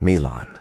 Milan,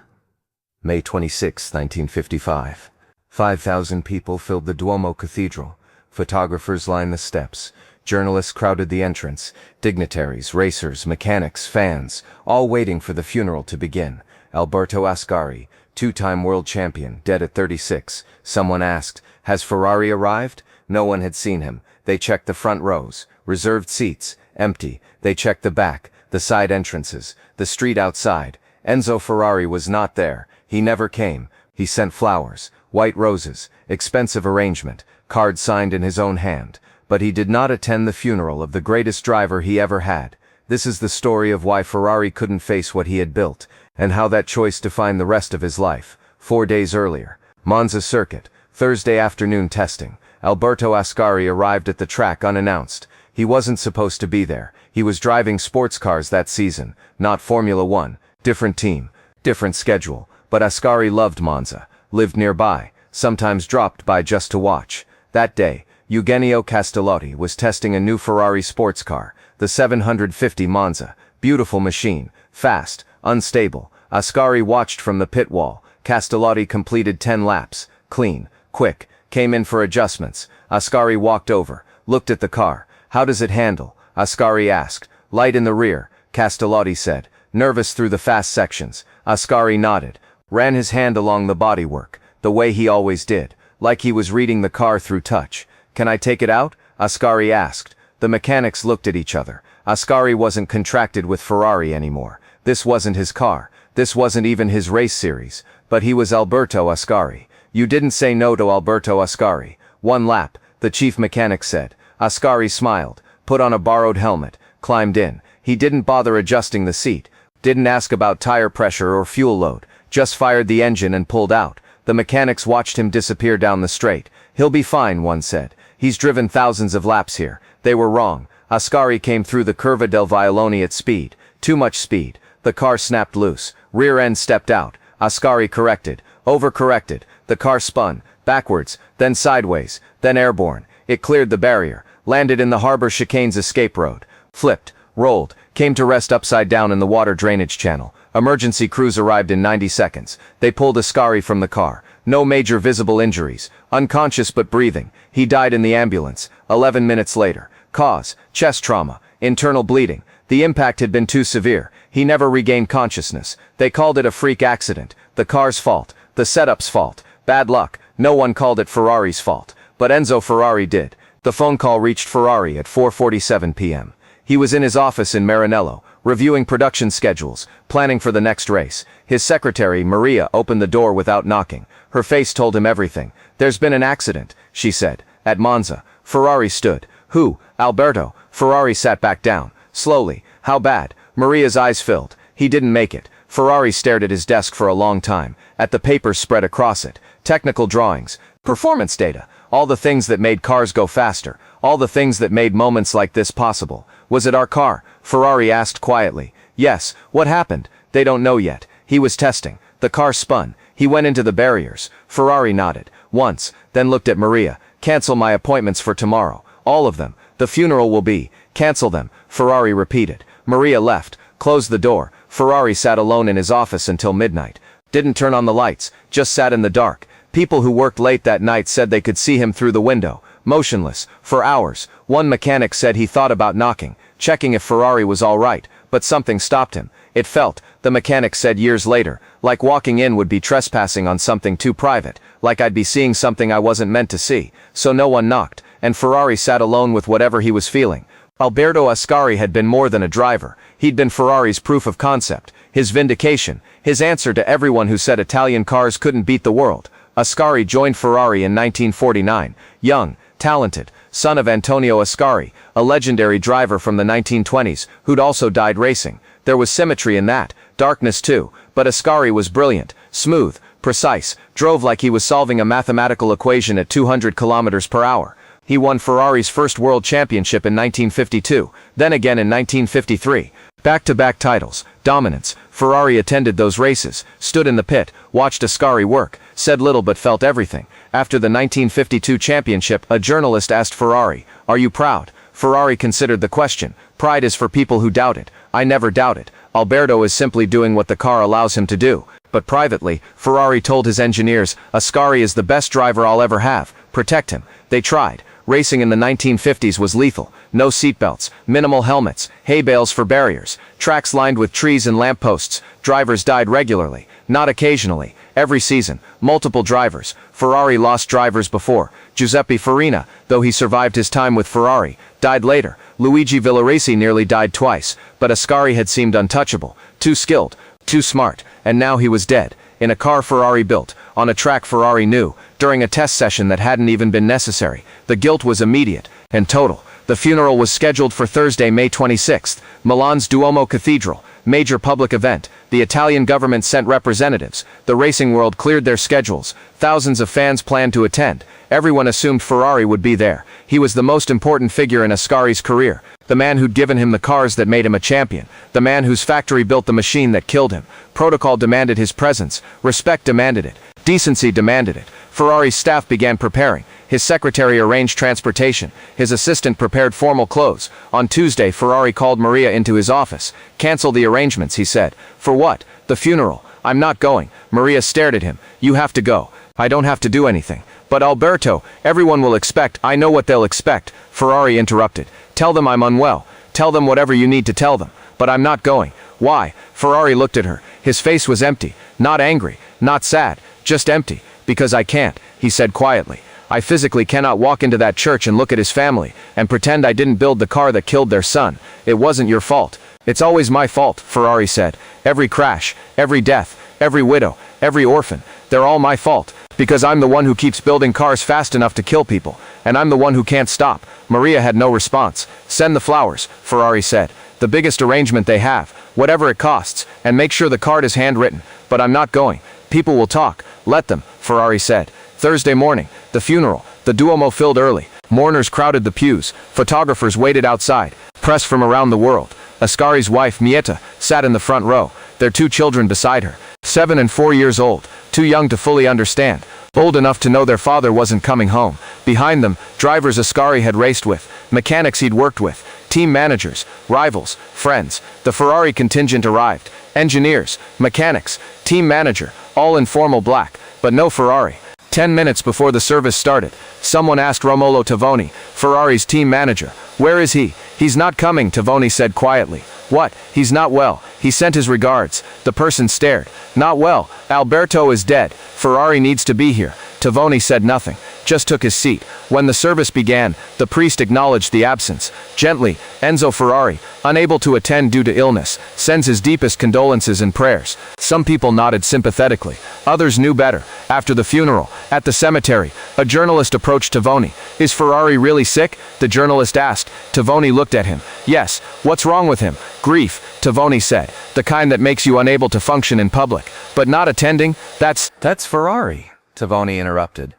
May 26, 1955. 5,000 people filled the Duomo Cathedral. Photographers lined the steps. Journalists crowded the entrance. Dignitaries, racers, mechanics, fans, all waiting for the funeral to begin. Alberto Ascari, two-time world champion, dead at 36. Someone asked, "Has Ferrari arrived?" No one had seen him. They checked the front rows. Reserved seats, empty. They checked the back, the side entrances, the street outside. Enzo Ferrari was not there. He never came. He sent flowers, white roses, expensive arrangement, cards signed in his own hand. But he did not attend the funeral of the greatest driver he ever had. This is the story of why Ferrari couldn't face what he had built, and how that choice defined the rest of his life. 4 days earlier, Monza circuit, Thursday afternoon testing. Alberto Ascari arrived at the track unannounced. He wasn't supposed to be there. He was driving sports cars that season, not Formula One. Different team, different schedule. But Ascari loved Monza, lived nearby, sometimes dropped by just to watch. That day, Eugenio Castellotti was testing a new Ferrari sports car, the 750 Monza. Beautiful machine, fast, unstable. Ascari watched from the pit wall. Castellotti completed 10 laps, clean, quick, came in for adjustments. Ascari walked over, looked at the car. "How does it handle?" Ascari asked. "Light in the rear," Castellotti said. "Nervous through the fast sections." Ascari nodded, ran his hand along the bodywork, the way he always did, like he was reading the car through touch. "Can I take it out?" Ascari asked. The mechanics looked at each other. Ascari wasn't contracted with Ferrari anymore. This wasn't his car. This wasn't even his race series. But he was Alberto Ascari. "You didn't say no to Alberto Ascari." "1 lap," the chief mechanic said. Ascari smiled, put on a borrowed helmet, climbed in. He didn't bother adjusting the seat, didn't ask about tire pressure or fuel load, just fired the engine and pulled out. The mechanics watched him disappear down the straight. "He'll be fine," one said. "He's driven thousands of laps here." They were wrong. Ascari came through the Curva del Vialone at speed. Too much speed. The car snapped loose. Rear end stepped out. Ascari corrected. Overcorrected. The car spun. Backwards. Then sideways. Then airborne. It cleared the barrier. Landed in the harbor chicane's escape road. Flipped. Rolled. Came to rest upside down in the water drainage channel. Emergency crews arrived in 90 seconds. They pulled Ascari from the car. No major visible injuries. Unconscious but breathing. He died in the ambulance. 11 minutes later. Cause: chest trauma. Internal bleeding. The impact had been too severe. He never regained consciousness. They called it a freak accident. The car's fault. The setup's fault. Bad luck. No one called it Ferrari's fault. But Enzo Ferrari did. The phone call reached Ferrari at 4:47 p.m. He was in his office in Maranello, reviewing production schedules, planning for the next race. His secretary, Maria, opened the door without knocking. Her face told him everything. "There's been an accident," she said. "At Monza." Ferrari stood. "Who?" "Alberto." Ferrari sat back down. Slowly. "How bad?" Maria's eyes filled. "He didn't make it." Ferrari stared at his desk for a long time, at the papers spread across it. Technical drawings. Performance data. All the things that made cars go faster. All the things that made moments like this possible. "Was it our car?" Ferrari asked quietly. "Yes." "What happened?" "They don't know yet. He was testing. The car spun. He went into the barriers." Ferrari nodded. Once, then looked at Maria. "Cancel my appointments for tomorrow. All of them. The funeral will be. Cancel them." Ferrari repeated. Maria left, closed the door. Ferrari sat alone in his office until midnight. Didn't turn on the lights, just sat in the dark. People who worked late that night said they could see him through the window, motionless, for hours. One mechanic said he thought about knocking, checking if Ferrari was all right, but something stopped him. It felt, the mechanic said years later, like walking in would be trespassing on something too private, like I'd be seeing something I wasn't meant to see. So no one knocked, and Ferrari sat alone with whatever he was feeling. Alberto Ascari had been more than a driver. He'd been Ferrari's proof of concept, his vindication, his answer to everyone who said Italian cars couldn't beat the world. Ascari joined Ferrari in 1949, young, talented, son of Antonio Ascari, a legendary driver from the 1920s, who'd also died racing. There was symmetry in that, darkness too, but Ascari was brilliant, smooth, precise, drove like he was solving a mathematical equation at 200 kilometers per hour. He won Ferrari's first world championship in 1952, then again in 1953. Back-to-back titles, dominance. Ferrari attended those races, stood in the pit, watched Ascari work, said little but felt everything. After the 1952 championship, a journalist asked Ferrari, "Are you proud?" Ferrari considered the question. "Pride is for people who doubt it. I never doubted. Alberto is simply doing what the car allows him to do. But privately, Ferrari told his engineers, Ascari is the best driver I'll ever have. Protect him. They tried. Racing in the 1950s was lethal. No seatbelts, minimal helmets, hay bales for barriers, tracks lined with trees and lampposts. Drivers died regularly, not occasionally. Every season, multiple drivers. Ferrari lost drivers before. Giuseppe Farina, though he survived his time with Ferrari, died later. Luigi Villaresi nearly died twice, but Ascari had seemed untouchable, too skilled, too smart, and now he was dead. In a car Ferrari built, on a track Ferrari knew, during a test session that hadn't even been necessary. The guilt was immediate and total. The funeral was scheduled for Thursday, May 26th, Milan's Duomo Cathedral. Major public event. The Italian government sent representatives. The racing world cleared their schedules. Thousands of fans planned to attend. Everyone assumed Ferrari would be there. He was the most important figure in Ascari's career. The man who'd given him the cars that made him a champion. The man whose factory built the machine that killed him. Protocol demanded his presence. Respect demanded it. Decency demanded it. Ferrari's staff began preparing. His secretary arranged transportation. His assistant prepared formal clothes. On Tuesday, Ferrari called Maria into his office. Cancel the arrangements, he said. For what? The funeral. I'm not going. Maria stared at him. You have to go. I don't have to do anything. But Alberto, everyone will expect. I know what they'll expect. Ferrari interrupted. Tell them I'm unwell. Tell them whatever you need to tell them. But I'm not going. Why? Ferrari looked at her. His face was empty. Not angry. Not sad. Just empty. Because I can't, he said quietly. I physically cannot walk into that church and look at his family and pretend I didn't build the car that killed their son. It wasn't your fault. It's always my fault, Ferrari said. Every crash, every death, every widow, every orphan, they're all my fault. Because I'm the one who keeps building cars fast enough to kill people. And I'm the one who can't stop. Maria had no response. Send the flowers, Ferrari said. The biggest arrangement they have, whatever it costs, and make sure the card is handwritten. But I'm not going. People will talk. Let them, Ferrari said. Thursday morning, the funeral. The Duomo filled early. Mourners crowded the pews. Photographers waited outside. Press from around the world. Ascari's wife, Mieta, sat in the front row. Their 2 children beside her. 7 and 4 years old. Too young to fully understand. Old enough to know their father wasn't coming home. Behind them, drivers Ascari had raced with. Mechanics he'd worked with. Team managers. Rivals. Friends. The Ferrari contingent arrived. Engineers. Mechanics. Team manager. All in formal black. But no Ferrari. 10 minutes before the service started, someone asked Romolo Tavoni, Ferrari's team manager, "Where is he?" "He's not coming," Tavoni said quietly. "What? He's not well. He sent his regards." The person stared. "Not well. Alberto is dead. Ferrari needs to be here." Tavoni said nothing, just took his seat. When the service began, the priest acknowledged the absence. Gently, Enzo Ferrari, unable to attend due to illness, sends his deepest condolences and prayers. Some people nodded sympathetically. Others knew better. After the funeral, at the cemetery, a journalist approached Tavoni. "Is Ferrari really sick?" the journalist asked. Tavoni looked at him. "Yes. What's wrong with him?" "Grief," Tavoni said. "The kind that makes you unable to function in public. But not attending? That's Ferrari," Tavoni interrupted.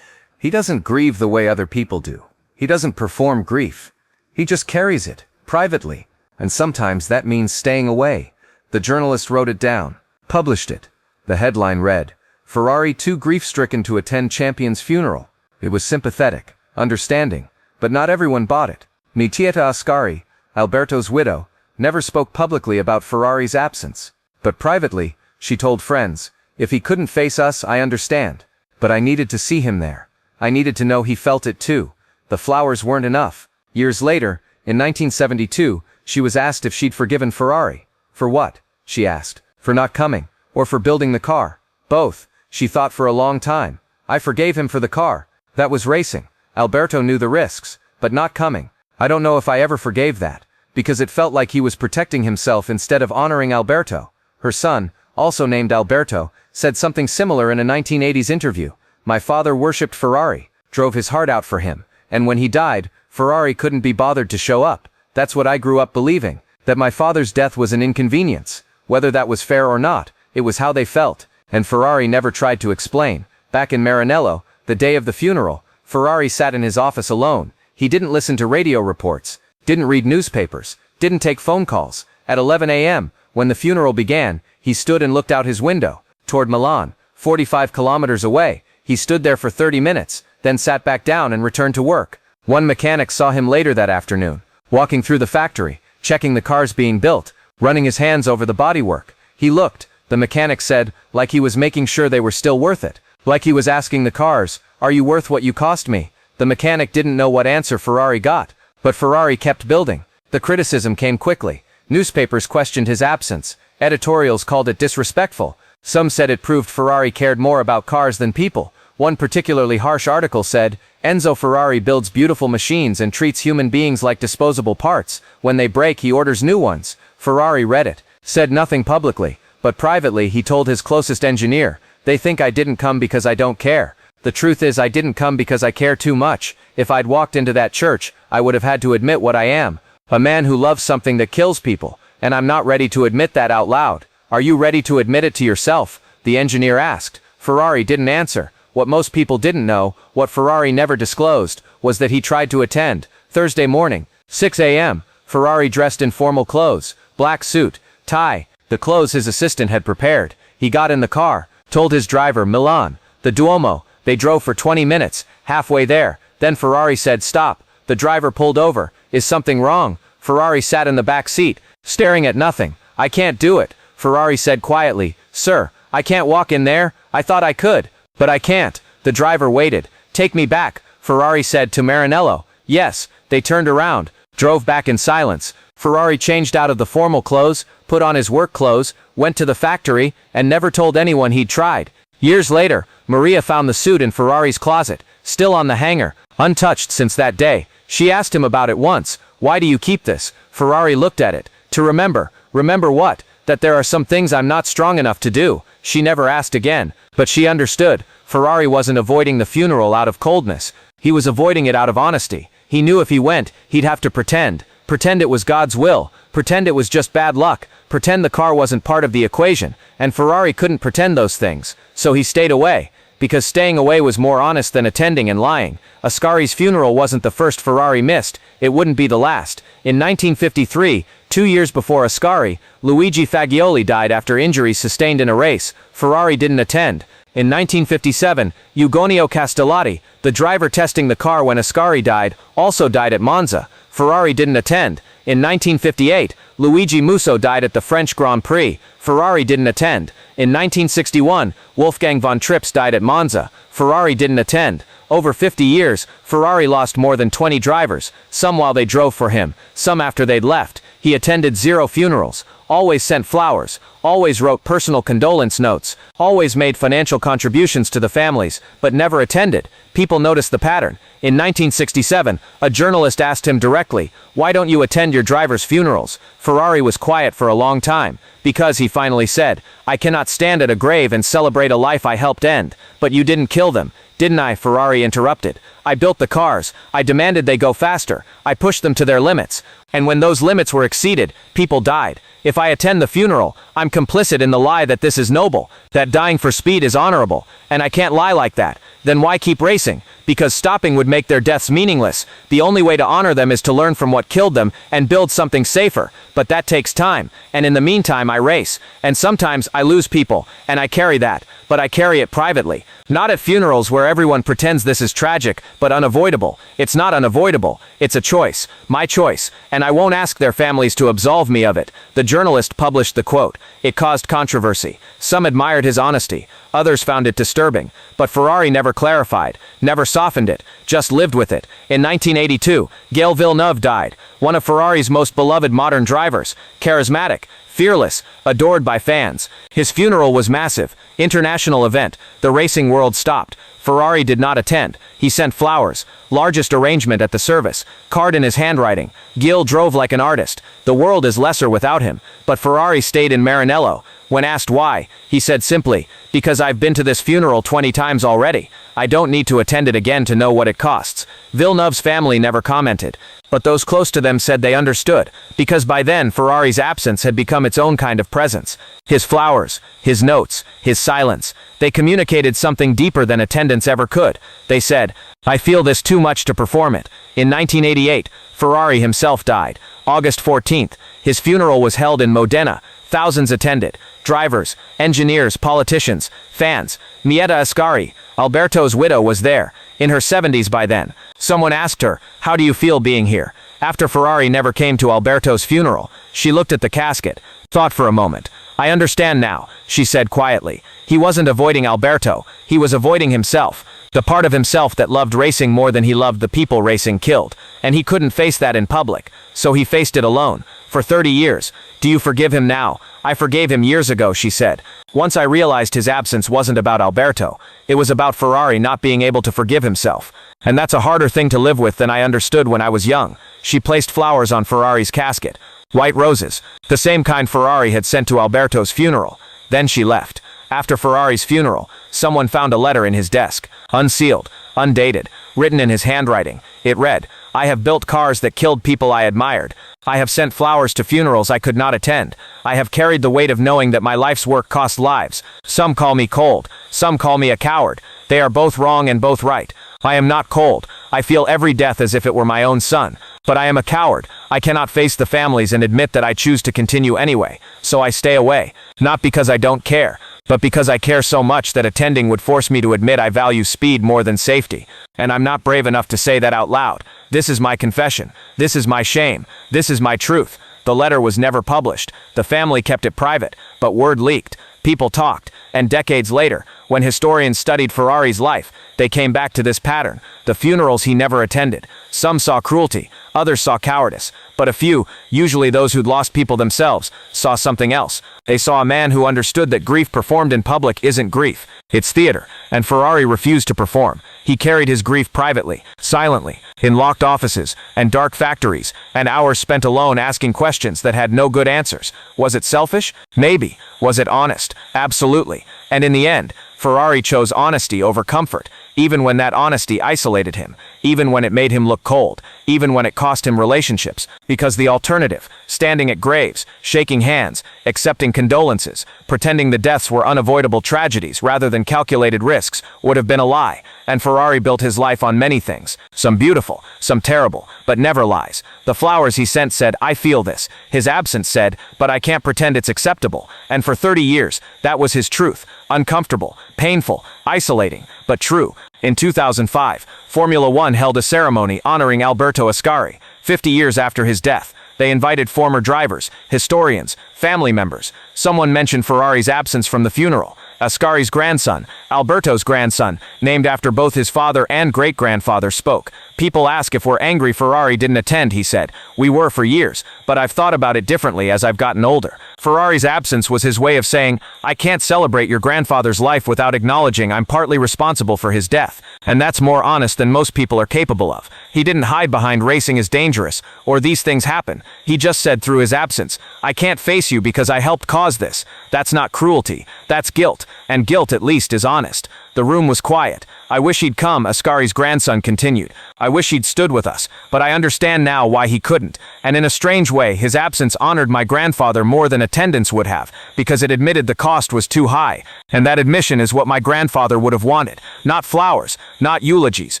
"He doesn't grieve the way other people do. He doesn't perform grief. He just carries it, privately. And sometimes that means staying away." The journalist wrote it down, published it. The headline read, "Ferrari too grief-stricken to attend champion's funeral." It was sympathetic, understanding, but not everyone bought it. Mieta Ascari, Alberto's widow, never spoke publicly about Ferrari's absence. But privately, she told friends, "If he couldn't face us, I understand. But I needed to see him there. I needed to know he felt it too." The flowers weren't enough. Years later, in 1972, she was asked if she'd forgiven Ferrari. For what? She asked. For not coming, or for building the car? Both, she thought for a long time. I forgave him for the car. That was racing. Alberto knew the risks, but not coming. I don't know if I ever forgave that, because it felt like he was protecting himself instead of honoring Alberto. Her son, also named Alberto, said something similar in a 1980s interview. "My father worshipped Ferrari, drove his heart out for him, and when he died, Ferrari couldn't be bothered to show up. That's what I grew up believing, that my father's death was an inconvenience. Whether that was fair or not, it was how they felt, and Ferrari never tried to explain." Back in Maranello, the day of the funeral, Ferrari sat in his office alone. He didn't listen to radio reports, didn't read newspapers, didn't take phone calls. At 11 a.m., when the funeral began, he stood and looked out his window, toward Milan, 45 kilometers away. He stood there for 30 minutes, then sat back down and returned to work. One mechanic saw him later that afternoon, walking through the factory, checking the cars being built. running his hands over the bodywork. He looked, the mechanic said, like he was making sure they were still worth it. Like he was asking the cars, "Are you worth what you cost me?" The mechanic didn't know what answer Ferrari got, but Ferrari kept building. The criticism came quickly. Newspapers questioned his absence. Editorials called it disrespectful. Some said it proved Ferrari cared more about cars than people. One particularly harsh article said, "Enzo Ferrari builds beautiful machines and treats human beings like disposable parts. When they break, he orders new ones." Ferrari read it, said nothing publicly, but privately he told his closest engineer, "They think I didn't come because I don't care. The truth is I didn't come because I care too much. If I'd walked into that church, I would have had to admit what I am. A man who loves something that kills people, and I'm not ready to admit that out loud. Are you ready to admit it to yourself?" the engineer asked. Ferrari didn't answer. What most people didn't know, what Ferrari never disclosed, was that he tried to attend. Thursday morning, 6 a.m., Ferrari dressed in formal clothes, black suit, tie, the clothes his assistant had prepared. He got in the car, told his driver, "Milan, the Duomo." They drove for 20 minutes, halfway there. Then Ferrari said, "Stop." The driver pulled over. "Is something wrong?" Ferrari sat in the back seat, staring at nothing. "I can't do it." Ferrari said quietly, "Sir, I can't walk in there. I thought I could, but I can't." The driver waited. "Take me back," Ferrari said to Maranello. "Yes." They turned around, drove back in silence. Ferrari changed out of the formal clothes, put on his work clothes, went to the factory, and never told anyone he'd tried. Years later, Maria found the suit in Ferrari's closet, still on the hanger, untouched since that day. She asked him about it once. "Why do you keep this?" Ferrari looked at it. "To remember." "Remember what?" "That there are some things I'm not strong enough to do." She never asked again, but she understood. Ferrari wasn't avoiding the funeral out of coldness. He was avoiding it out of honesty. He knew if he went, he'd have to pretend. Pretend it was God's will. Pretend it was just bad luck. Pretend the car wasn't part of the equation. And Ferrari couldn't pretend those things. So he stayed away. Because staying away was more honest than attending and lying. Ascari's funeral wasn't the first Ferrari missed. It wouldn't be the last. In 1953, 2 years before Ascari, Luigi Fagioli died after injuries sustained in a race. Ferrari didn't attend. In 1957, Eugenio Castellotti, the driver testing the car when Ascari died, also died at Monza. Ferrari didn't attend. In 1958, Luigi Musso died at the French Grand Prix. Ferrari didn't attend. In 1961, Wolfgang von Trips died at Monza. Ferrari didn't attend. Over 50 years, Ferrari lost more than 20 drivers, some while they drove for him, some after they'd left. He attended 0 funerals, always sent flowers, always wrote personal condolence notes, always made financial contributions to the families, but never attended. People noticed the pattern. In 1967, a journalist asked him directly, "Why don't you attend your drivers' funerals?" Ferrari was quiet for a long time. "Because," he finally said, "I cannot stand at a grave and celebrate a life I helped end." "But you didn't kill them, didn't I?" Ferrari interrupted. "I built the cars. I demanded they go faster. I pushed them to their limits. And when those limits were exceeded, people died. If I attend the funeral, I'm complicit in the lie that this is noble, that dying for speed is honorable, and I can't lie like that. Then why keep racing? Because stopping would make their deaths meaningless. The only way to honor them is to learn from what killed them and build something safer. But that takes time, and in the meantime I race. And sometimes I lose people, and I carry that, but I carry it privately. Not at funerals where everyone pretends this is tragic, but unavoidable. It's not unavoidable. It's a choice. My choice. And I won't ask their families to absolve me of it." The journalist published the quote. It caused controversy. Some admired his honesty. Others found it disturbing. But Ferrari never clarified, never softened it, just lived with it. In 1982, Gail Villeneuve died, one of Ferrari's most beloved modern drivers, charismatic, fearless, adored by fans. His funeral was massive, international event. The racing world stopped. Ferrari did not attend. He sent flowers, largest arrangement at the service, card in his handwriting. Gil drove like an artist. The world is lesser without him. But Ferrari stayed in Maranello. When asked why, he said simply, "Because I've been to this funeral 20 times already. I don't need to attend it again to know what it costs." Villeneuve's family never commented, but those close to them said they understood, because by then Ferrari's absence had become its own kind of presence. His flowers, his notes, his silence, they communicated something deeper than attendance ever could. They said, "I feel this too much to perform it." In 1988, Ferrari himself died. August 14th, his funeral was held in Modena. Thousands attended. Drivers, engineers, politicians, fans. Mieta Ascari, Alberto's widow, was there, in her 70s by then. Someone asked her, "How do you feel being here?" After Ferrari never came to Alberto's funeral, she looked at the casket, thought for a moment. "I understand now," she said quietly. He wasn't avoiding Alberto, he was avoiding himself. The part of himself that loved racing more than he loved the people racing killed. And he couldn't face that in public, so he faced it alone. For 30 years. "Do you forgive him now?" "I forgave him years ago," she said. "Once I realized his absence wasn't about Alberto. It was about Ferrari not being able to forgive himself. And that's a harder thing to live with than I understood when I was young." She placed flowers on Ferrari's casket. White roses. The same kind Ferrari had sent to Alberto's funeral. Then she left. After Ferrari's funeral, someone found a letter in his desk. Unsealed, undated, written in his handwriting. It read, "I have built cars that killed people I admired. I have sent flowers to funerals I could not attend. I have carried the weight of knowing that my life's work cost lives. Some call me cold. Some call me a coward. They are both wrong and both right. I am not cold. I feel every death as if it were my own son. But I am a coward. I cannot face the families and admit that I choose to continue anyway. So I stay away. Not because I don't care, but because I care so much that attending would force me to admit I value speed more than safety. And I'm not brave enough to say that out loud. This is my confession. This is my shame. This is my truth." The letter was never published. The family kept it private, but word leaked. People talked, and decades later, when historians studied Ferrari's life, they came back to this pattern. The funerals he never attended. Some saw cruelty, others saw cowardice, but a few, usually those who'd lost people themselves, saw something else. They saw a man who understood that grief performed in public isn't grief, it's theater, and Ferrari refused to perform. He carried his grief privately, silently, in locked offices and dark factories, and hours spent alone asking questions that had no good answers. Was it selfish? Maybe. Was it honest? Absolutely. And in the end, Ferrari chose honesty over comfort, even when that honesty isolated him, even when it made him look cold, even when it cost him relationships, because the alternative, standing at graves, shaking hands, accepting condolences, pretending the deaths were unavoidable tragedies rather than calculated risks, would have been a lie. And Ferrari built his life on many things, some beautiful, some terrible, but never lies. The flowers he sent said, "I feel this." His absence said, "But I can't pretend it's acceptable." And for 30 years, that was his truth. Uncomfortable, painful, isolating, but true. In 2005, Formula One held a ceremony honoring Alberto Ascari, 50 years after his death. They invited former drivers, historians, family members. Someone mentioned Ferrari's absence from the funeral. Ascari's grandson, Alberto's grandson, named after both his father and great-grandfather, spoke. "People ask if we're angry Ferrari didn't attend," he said. "We were for years, but I've thought about it differently as I've gotten older." Ferrari's absence was his way of saying, "I can't celebrate your grandfather's life without acknowledging I'm partly responsible for his death." And that's more honest than most people are capable of. He didn't hide behind "racing is dangerous," or "these things happen." He just said through his absence, "I can't face you because I helped cause this." That's not cruelty. That's guilt. And guilt, at least, is honest. The room was quiet. "I wish he'd come," Ascari's grandson continued. "I wish he'd stood with us, but I understand now why he couldn't." And in a strange way, his absence honored my grandfather more than attendance would have, because it admitted the cost was too high. And that admission is what my grandfather would have wanted. Not flowers, not eulogies,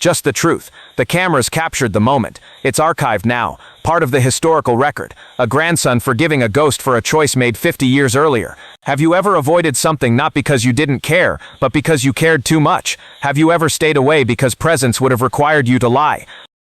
just the truth. The cameras captured the moment. It's archived now, part of the historical record. A grandson forgiving a ghost for a choice made 50 years earlier. Have you ever avoided something not because you didn't care, but because you cared too much? Have you ever stayed away because presence would have required you to lie?